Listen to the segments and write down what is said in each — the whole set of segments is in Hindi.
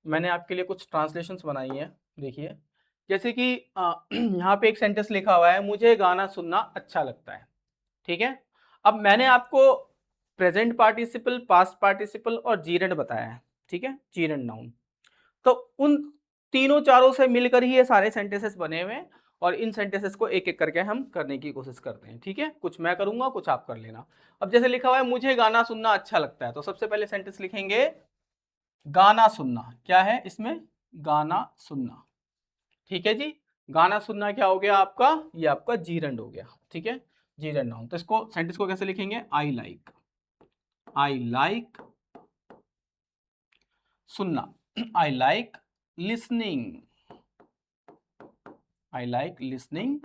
मैंने आपके लिए कुछ ट्रांसलेशंस बनाई हैं, देखिए। जैसे कि यहाँ पे एक सेंटेंस लिखा हुआ है, मुझे गाना सुनना अच्छा लगता है, ठीक है। अब मैंने आपको प्रेजेंट पार्टिसिपल, पास्ट पार्टिसिपल और जीरेंड बताया है, ठीक है, जीरेंड नाउन। तो उन तीनों चारों से मिलकर ही ये सारे सेंटेंसेस बने हुए हैं, और इन सेंटेंसेस को एक एक करके हम करने की कोशिश करते हैं, ठीक है। कुछ मैं करूंगा, कुछ आप कर लेना। अब जैसे लिखा हुआ है मुझे गाना सुनना अच्छा लगता है, तो सबसे पहले सेंटेंस लिखेंगे गाना सुनना। क्या है इसमें? गाना सुनना, ठीक है जी। गाना सुनना क्या हो गया आपका? ये आपका जीरंड हो गया, ठीक है, जीरंड नाउन। तो इसको सेंटेंस को कैसे लिखेंगे? आई लाइक सुनना, I like listening, I like listening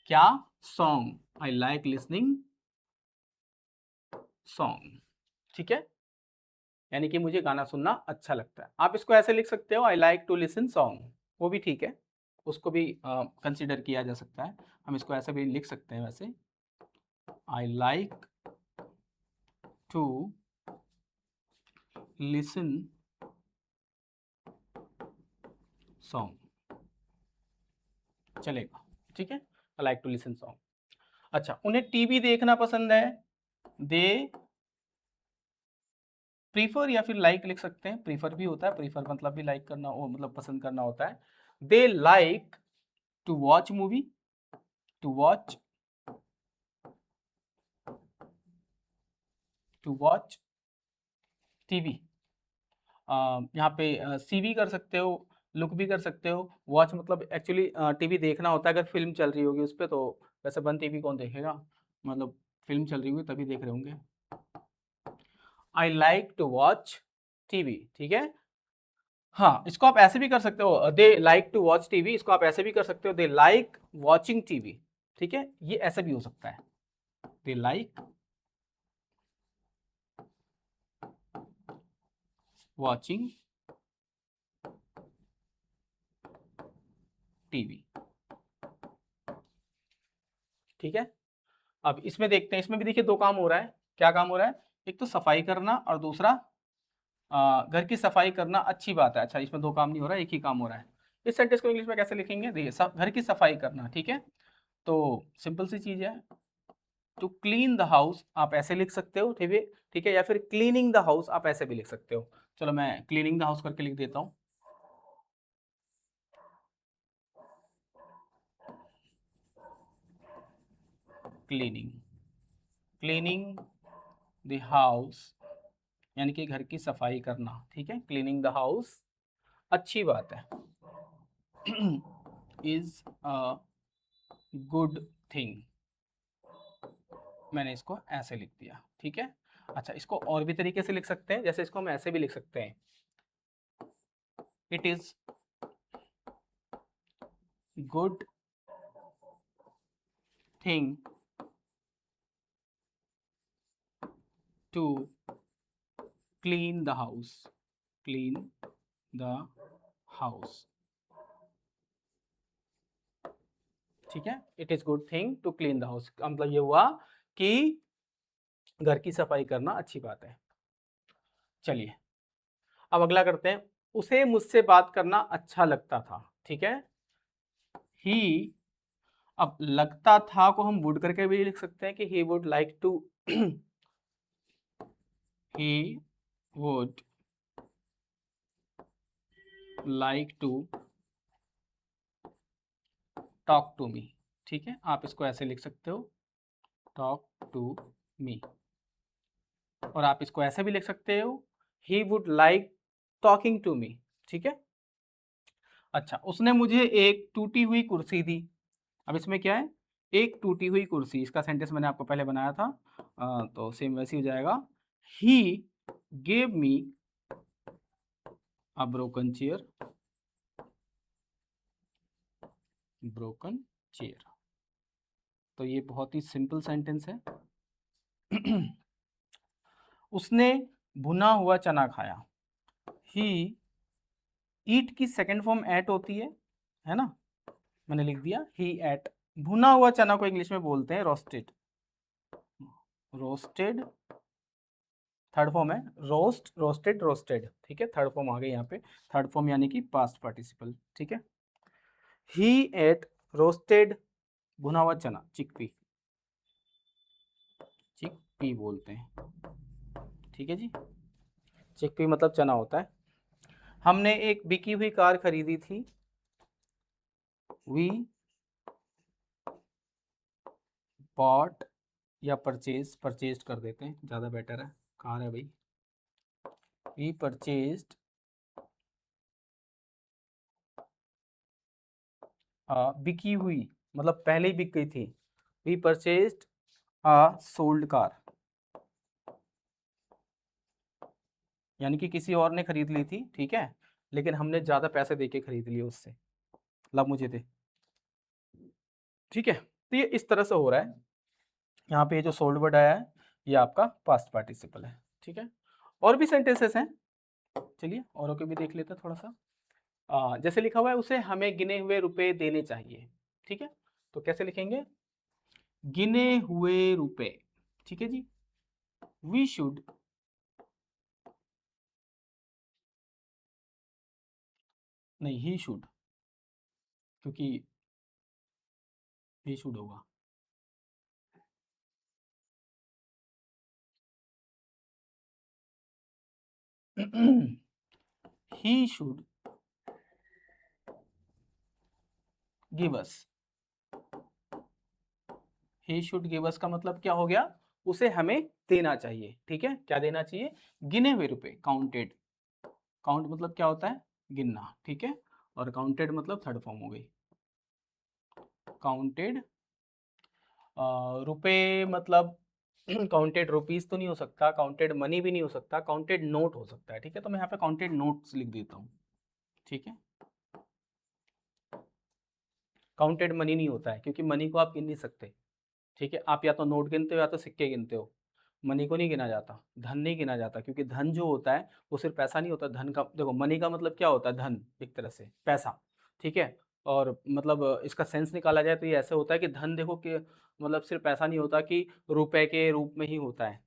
क्या? Song, I like listening song, ठीक है। यानी कि मुझे गाना सुनना अच्छा लगता है। आप इसको ऐसे लिख सकते हो, I like to listen song, वो भी ठीक है, उसको भी कंसिडर किया जा सकता है। हम इसको ऐसे भी लिख सकते हैं वैसे, I like to listen song, चलेगा, ठीक है, I like to listen song. अच्छा, उन्हें टीवी देखना पसंद है, दे प्रीफर, या फिर लाइक लिख सकते हैं, प्रीफर भी होता है, प्रीफर मतलब भी लाइक करना, वो मतलब पसंद करना होता है। They like to watch movie, to watch, to watch TV. यहाँ पे सी भी कर सकते हो, लुक भी कर सकते हो। वॉच मतलब एक्चुअली टीवी देखना होता है, अगर फिल्म चल रही होगी उस पर, तो वैसे बंद टीवी कौन देखेगा, मतलब फिल्म चल रही होगी तभी देख रहे होंगे। I like to watch TV, ठीक है। हाँ, इसको आप ऐसे भी कर सकते हो, they like to watch TV, इसको आप ऐसे भी कर सकते हो, दे लाइक वॉचिंग टीवी, ठीक है, ये ऐसे भी हो सकता है, दे लाइक वॉचिंग टीवी, ठीक है। अब इसमें देखते हैं, इसमें भी देखिए दो काम हो रहा है। क्या काम हो रहा है? एक तो सफाई करना, और दूसरा घर की सफाई करना अच्छी बात है। अच्छा, इसमें दो काम नहीं हो रहा है, एक ही काम हो रहा है। इस सेंटेंस को इंग्लिश में कैसे लिखेंगे? देखिए, घर की सफाई करना, ठीक है। तो सिंपल सी चीज है, टू क्लीन द हाउस आप ऐसे लिख सकते हो, ठीक है, ठीक है, या फिर क्लीनिंग द हाउस आप ऐसे भी लिख सकते हो। चलो मैं क्लीनिंग द हाउस करके लिख देता हूँ। क्लीनिंग, क्लीनिंग द हाउस यानी कि घर की सफाई करना, ठीक है, क्लीनिंग द हाउस अच्छी बात है, इज अ गुड थिंग। मैंने इसको ऐसे लिख दिया, ठीक है। अच्छा, इसको और भी तरीके से लिख सकते हैं, जैसे इसको हम ऐसे भी लिख सकते हैं, it is good thing to clean the house, clean the house, ठीक है। It is good thing to clean the house का मतलब ये हुआ कि घर की सफाई करना अच्छी बात है। चलिए, अब अगला करते हैं, उसे मुझसे बात करना अच्छा लगता था, ठीक है। ही, अब लगता था को हम वुड करके भी लिख सकते हैं कि he would like to, he would like to talk to me, ठीक है। आप इसको ऐसे लिख सकते हो, टॉक टू मी, और आप इसको ऐसे भी लिख सकते हो, he would like talking to me, ठीक है। अच्छा, उसने मुझे एक टूटी हुई कुर्सी दी। अब इसमें क्या है? एक टूटी हुई कुर्सी, इसका सेंटेंस मैंने आपको पहले बनाया था, तो सेम वैसे ही हो जाएगा, he gave me a broken chair, broken chair. तो ये बहुत ही सिंपल सेंटेंस है। उसने भुना हुआ चना खाया, ही ईट की सेकंड फॉर्म एट होती है ना, मैंने लिख दिया ही एट। भुना हुआ चना को इंग्लिश में बोलते हैं रोस्टेड, रोस्टेड थर्ड फॉर्म है रोस्ट, रोस्टेड, रोस्टेड, ठीक है, थर्ड फॉर्म आ गई यहाँ पे, थर्ड फॉर्म यानी कि पास्ट पार्टिसिपल, ठीक है। ही एट रोस्टेड, भुना हुआ चना, चिकपी, चिकपी बोलते हैं, ठीक है जी। चिकपी मतलब चना होता है। हमने एक बिकी हुई कार खरीदी थी, वी बॉट, या परचेज, परचेज कर देते हैं ज़्यादा बेटर है, कार है भाई, वी परचेज्ड बिकी हुई मतलब पहले ही बिक गई थी, वी परचेज्ड सोल्ड कार, यानी कि किसी और ने खरीद ली थी, ठीक है, लेकिन हमने ज़्यादा पैसे दे के खरीद लिए उससे, लब मुझे दे, ठीक है। तो ये इस तरह से हो रहा है। यहाँ पे जो सोल्ड वर्ड आया है ये आपका पास्ट पार्टिसिपल है, ठीक है। और भी सेंटेंसेस हैं, चलिए औरों के भी देख लेते हैं थोड़ा सा। जैसे लिखा हुआ है उसे हमें गिने हुए रुपए देने चाहिए, ठीक है, तो कैसे लिखेंगे, गिने हुए रुपए, ठीक है जी। वी शुड, नहीं ही शुड, क्योंकि ही शुड होगा, he should give us, he should give us का मतलब क्या हो गया, उसे हमें देना चाहिए, ठीक है, क्या देना चाहिए, गिने हुए रुपए, काउंटेड, काउंट मतलब क्या होता है, गिनना, ठीक है, और काउंटेड मतलब थर्ड फॉर्म हो गई, काउंटेड रुपए मतलब काउंटेड रुपीस तो नहीं हो सकता, काउंटेड मनी भी नहीं हो सकता, काउंटेड नोट हो सकता है, ठीक है, तो मैं यहाँ पे काउंटेड नोट्स लिख देता हूँ, ठीक है। काउंटेड मनी नहीं होता है क्योंकि मनी को आप गिन नहीं सकते, ठीक है, आप या तो नोट गिनते हो या तो सिक्के गिनते हो, मनी को नहीं गिना जाता, धन नहीं गिना जाता, क्योंकि धन जो होता है वो सिर्फ पैसा नहीं होता, धन का देखो मनी का मतलब क्या होता है, धन एक तरह से पैसा, ठीक है, और मतलब इसका सेंस निकाला जाए तो ये ऐसे होता है कि धन देखो कि मतलब सिर्फ पैसा नहीं होता कि रुपए के रूप में ही होता है,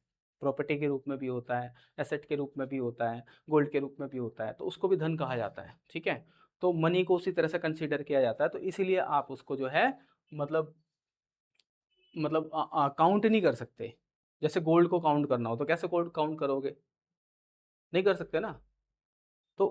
प्रॉपर्टी के रूप में भी होता है, एसेट के रूप में भी होता है, गोल्ड के रूप में भी होता है, तो उसको भी धन कहा जाता है, ठीक है। तो मनी को उसी तरह से कंसीडर किया जाता है, तो इसीलिए आप उसको जो है मतलब काउंट नहीं कर सकते। जैसे गोल्ड को काउंट करना हो तो कैसे गोल्ड काउंट करोगे, नहीं कर सकते ना। तो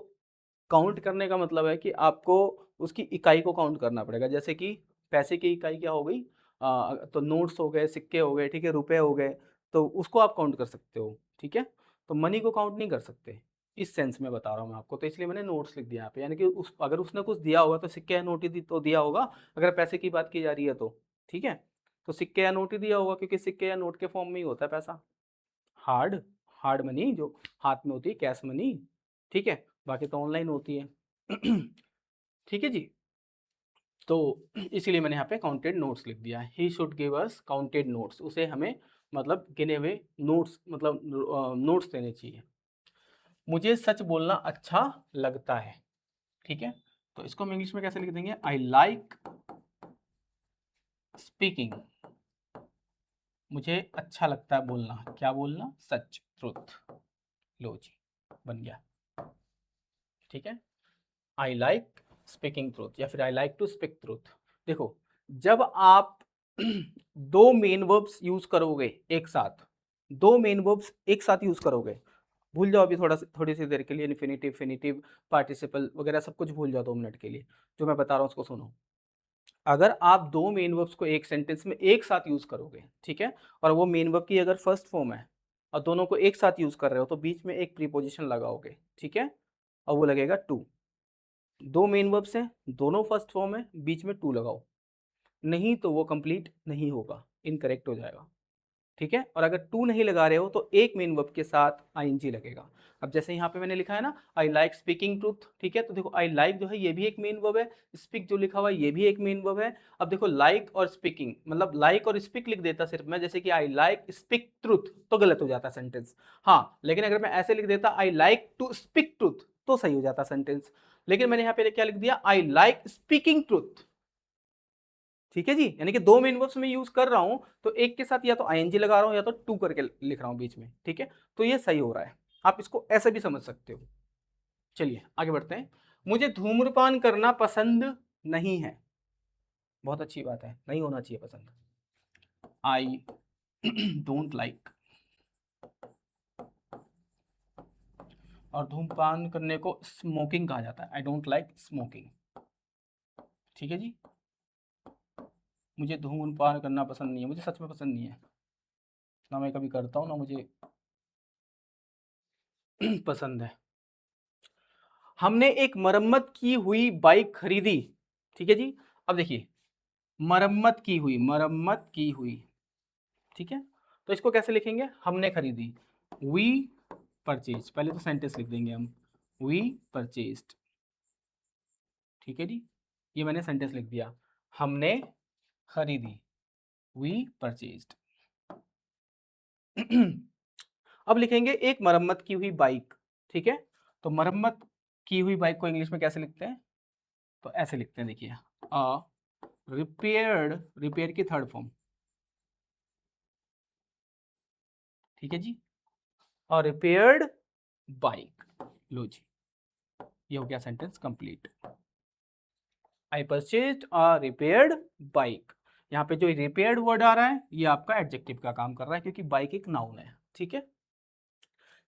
काउंट करने का मतलब है कि आपको उसकी इकाई को काउंट करना पड़ेगा, जैसे कि पैसे की इकाई क्या हो गई, तो नोट्स हो गए, सिक्के हो गए, ठीक है, रुपए हो गए, तो उसको आप काउंट कर सकते हो, ठीक है। तो मनी को काउंट नहीं कर सकते, इस सेंस में बता रहा हूँ मैं आपको, तो इसलिए मैंने नोट्स लिख दिया यहाँ पे, यानी कि उस अगर उसने कुछ दिया होगा तो सिक्के या नोट ही तो दिया होगा, अगर पैसे की बात की जा रही है तो, ठीक है, तो सिक्के या नोट ही दिया होगा, क्योंकि सिक्के या नोट के फॉर्म में ही होता है पैसा, हार्ड, हार्ड मनी जो हाथ में होती है, कैश मनी, ठीक है, बाकी तो ऑनलाइन होती है। ठीक है जी। तो इसीलिए मैंने यहाँ पे काउंटेड नोट्स लिख दिया है, he should give us counted notes, उसे हमें मतलब गिने हुए नोट्स मतलब नोट्स देने चाहिए। मुझे सच बोलना अच्छा लगता है, ठीक है, तो इसको हम इंग्लिश में कैसे लिख देंगे, आई लाइक स्पीकिंग, मुझे अच्छा लगता है बोलना, क्या बोलना, सच, ट्रुथ, लो जी बन गया, ठीक है, आई लाइक स्पीकिंग ट्रूथ या फिर I like to speak truth. देखो जब आप दो मेन वर्ब्स यूज करोगे एक साथ, दो मेन वर्ब्स एक साथ यूज करोगे, भूल जाओ अभी थोड़ी सी देर के लिए इन्फिनेटिव, फिनिटिव, पार्टिसिपल वगैरह सब कुछ भूल जाओ 2 मिनट के लिए, जो मैं बता रहा हूँ उसको सुनो। अगर आप दो मेन वर्ब्स को एक सेंटेंस में एक साथ यूज करोगे, ठीक है, और वो मेन वर्ब की अगर फर्स्ट फॉर्म है और दोनों को एक साथ यूज कर रहे हो तो बीच में एक प्रीपोजिशन लगाओगे, ठीक है, और वो लगेगा टू। दो मेन वर्ब्स हैं, दोनों फर्स्ट फॉर्म है, बीच में टू लगाओ, नहीं तो वो कंप्लीट नहीं होगा, इनकरेक्ट हो जाएगा, ठीक है। और अगर टू नहीं लगा रहे हो तो एक मेन वर्ब के साथ आईएनजी लगेगा। अब जैसे यहाँ पे मैंने लिखा है ना आई लाइक स्पीकिंग ट्रूथ, ठीक है, तो देखो आई लाइक जो है ये भी एक मेन वर्ब है, स्पीक जो लिखा हुआ है ये भी एक मेन वर्ब है। अब देखो लाइक और स्पीकिंग मतलब लाइक और स्पीक लिख देता सिर्फ मैं, जैसे कि आई लाइक स्पीक ट्रूथ तो गलत हो जाता सेंटेंस, हाँ, लेकिन अगर मैं ऐसे लिख देता I like to speak truth तो सही हो जाता सेंटेंस, लेकिन मैंने यहाँ पे क्या लिख दिया, आई लाइक स्पीकिंग ट्रूथ, ठीक है जी, यानी कि दो मेन वर्ब्स में यूज कर रहा हूं तो एक के साथ या तो आईएनजी लगा रहा हूं या तो टू करके लिख रहा हूं बीच में, ठीक है, तो ये सही हो रहा है। आप इसको ऐसे भी समझ सकते हो। चलिए आगे बढ़ते हैं। मुझे धूम्रपान करना पसंद नहीं है, बहुत अच्छी बात है, नहीं होना चाहिए पसंद। आई डोंट लाइक, और धूम्रपान करने को स्मोकिंग कहा जाता है, आई डोंट लाइक स्मोकिंग। ठीक है जी, मुझे धूम्रपान करना पसंद नहीं है, मुझे सच में पसंद नहीं है, ना मैं कभी करता हूँ ना मुझे पसंद है। हमने एक मरम्मत की हुई बाइक खरीदी, ठीक है जी। अब देखिए मरम्मत की हुई, मरम्मत की हुई, ठीक है, तो इसको कैसे लिखेंगे, हमने खरीदी, वी परचेज, पहले तो सेंटेंस लिख देंगे हम, वी परचेज्ड, ठीक है जी, ये मैंने सेंटेंस लिख दिया, हमने खरीदी, वी परचेज्ड। अब लिखेंगे एक मरम्मत की हुई बाइक, ठीक है, तो मरम्मत की हुई बाइक को इंग्लिश में कैसे लिखते हैं, तो ऐसे लिखते हैं, देखिए अ रिपेयर्ड, रिपेयर की थर्ड फॉर्म, ठीक है जी, और रिपेयर्ड बाइक, लो जी, ये हो गया सेंटेंस कंप्लीट। आई परचेज्ड अ रिपेयर्ड बाइक, यहाँ पे जो रिपेयर्ड वर्ड आ रहा है ये आपका एडजेक्टिव का काम कर रहा है क्योंकि बाइक एक नाउन है, ठीक है।